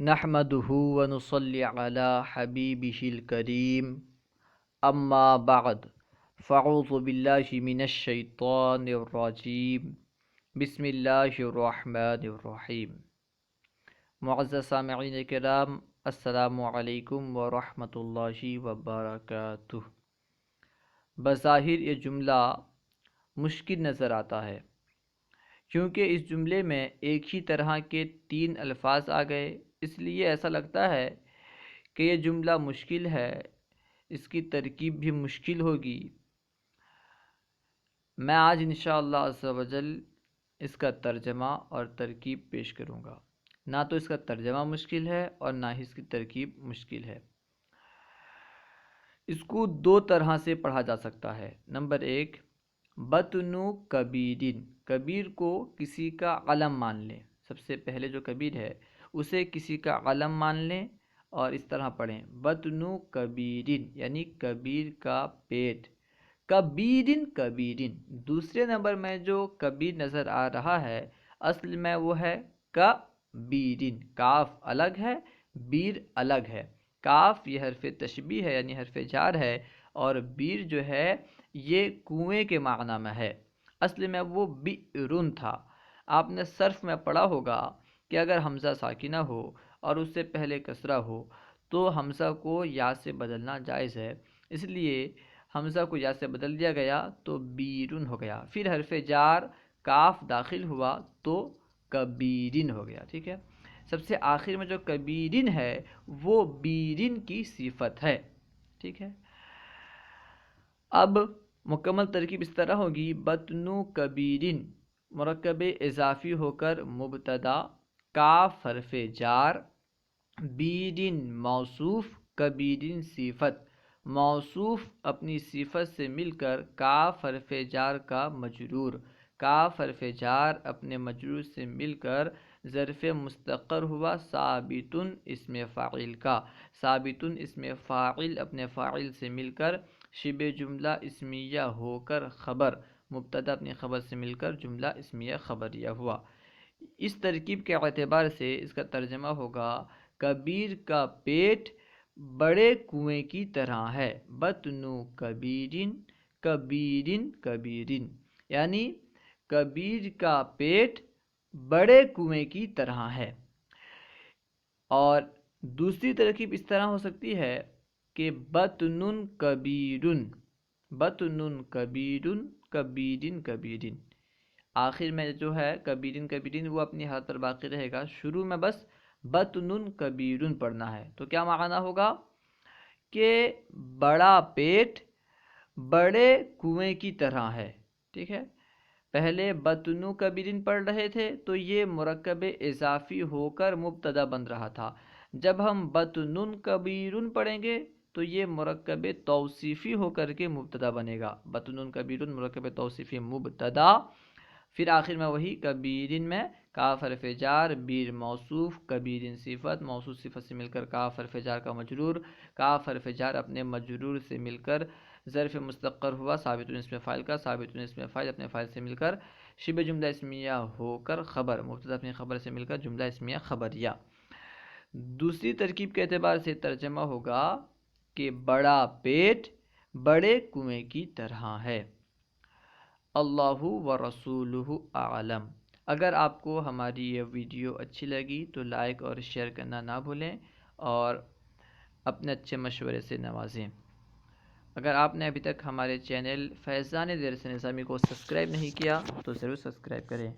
نحمده ونصلي على حبيبه الكريم اما بعد فاعوذ بالله من الشيطان الرجيم بسم اللہ الرحمن الرحیم۔ معزز سامعین کرام، السلام علیکم ورحمۃ اللہ وبرکاتہ۔ بظاہر یہ جملہ مشکل نظر آتا ہے کیونکہ اس جملے میں ایک ہی طرح کے 3 الفاظ آ گئے، اس لیے ایسا لگتا ہے کہ یہ جملہ مشکل ہے، اس کی ترکیب بھی مشکل ہوگی۔ میں آج انشاءاللہ عز و جل اس کا ترجمہ اور ترکیب پیش کروں گا۔ نہ تو اس کا ترجمہ مشکل ہے اور نہ ہی اس کی ترکیب مشکل ہے۔ اس کو 2 طرح سے پڑھا جا سکتا ہے۔ نمبر 1، بطنو کبیرن، کبیر کو کسی کا علم مان لیں۔ سب سے پہلے جو کبیر ہے اسے کسی کا علم مان لیں اور اس طرح پڑھیں، بطنو کبیرن یعنی کبیر کا پیٹ، کبیرن کبیرن۔ دوسرے نمبر میں جو کبیر نظر آ رہا ہے اصل میں وہ ہے کبیرن، کاف الگ ہے، بیر الگ ہے۔ کاف یہ حرف تشبیہ ہے یعنی حرف جار ہے، اور بیر جو ہے یہ کنویں کے معنی میں ہے، اصل میں وہ بئرن تھا۔ آپ نے صرف میں پڑھا ہوگا کہ اگر حمزہ ساکنہ ہو اور اس سے پہلے کسرہ ہو تو حمزہ کو یا سے بدلنا جائز ہے، اس لیے حمزہ کو یا سے بدل دیا گیا تو بیرن ہو گیا، پھر حرف جار کاف داخل ہوا تو کبیرن ہو گیا۔ ٹھیک ہے، سب سے آخر میں جو کبیرن ہے وہ بیرن کی صفت ہے۔ ٹھیک ہے، اب مکمل ترکیب اس طرح ہوگی، بطنو کبیرن مرکب اضافی ہو کر مبتدا، کاف حرف جار، بیرن موصوف، کبیرن صفت، موصوف اپنی صفت سے مل کر کاف حرف جار کا مجرور، کاف حرف جار اپنے مجرور سے مل کر ظرف مستقر ہوا ثابتن اسم فاعل کا، ثابتن اسم فاعل اپنے فاعل سے مل کر شبہ جملہ اسمیہ ہو کر خبر، مبتدا اپنی خبر سے مل کر جملہ اسمیہ خبریہ ہوا۔ اس ترکیب کے اعتبار سے اس کا ترجمہ ہوگا، کبیر کا پیٹ بڑے کنویں کی طرح ہے، بطنو کبیرن کبیرن کبیرن، یعنی کبیر کا پیٹ بڑے کنویں کی طرح ہے۔ اور دوسری ترکیب اس طرح ہو سکتی ہے کہ بطنن کبیرن، بطنن کبیرن کبیرن کبیرن، آخر میں جو ہے کبیرن کبیرن وہ اپنی حالت پر باقی رہے گا، شروع میں بس بطنن کبیرن پڑھنا ہے۔ تو کیا معنی ہوگا کہ بڑا پیٹ بڑے کنویں کی طرح ہے۔ ٹھیک ہے، پہلے بطنو کبیرن پڑھ رہے تھے تو یہ مرکب اضافی ہو کر مبتدا بن رہا تھا، جب ہم بطنن کبیرن پڑھیں گے تو یہ مرکب توصیفی ہو کر کے مبتدا بنے گا، بطنن کبیرن مرکب توصیفی مبتدا، پھر آخر میں وہی کبیرن میں کاف حرف جار، بیر موصوف، کبیرن صفت، موصوف صفت سے مل کر کاف حرف جار کا مجرور، کاف حرف جار اپنے مجرور سے مل کر ظرف مستقر ہوا ثابت اسم فاعل کا، ثابت اسم فاعل اپنے فاعل سے مل کر شبہ جملہ اسمیہ ہو کر خبر، مبتدا اپنی خبر سے مل کر جملہ اسمیہ خبریہ۔ دوسری ترکیب کے اعتبار سے ترجمہ ہوگا کہ بڑا پیٹ بڑے کنویں کی طرح ہے۔ اللہ و رسولہ اعلم۔ اگر آپ کو ہماری یہ ویڈیو اچھی لگی تو لائک اور شیئر کرنا نہ بھولیں اور اپنے اچھے مشورے سے نوازیں۔ اگر آپ نے ابھی تک ہمارے چینل فیضان درس نظامی کو سبسکرائب نہیں کیا تو ضرور سبسکرائب کریں۔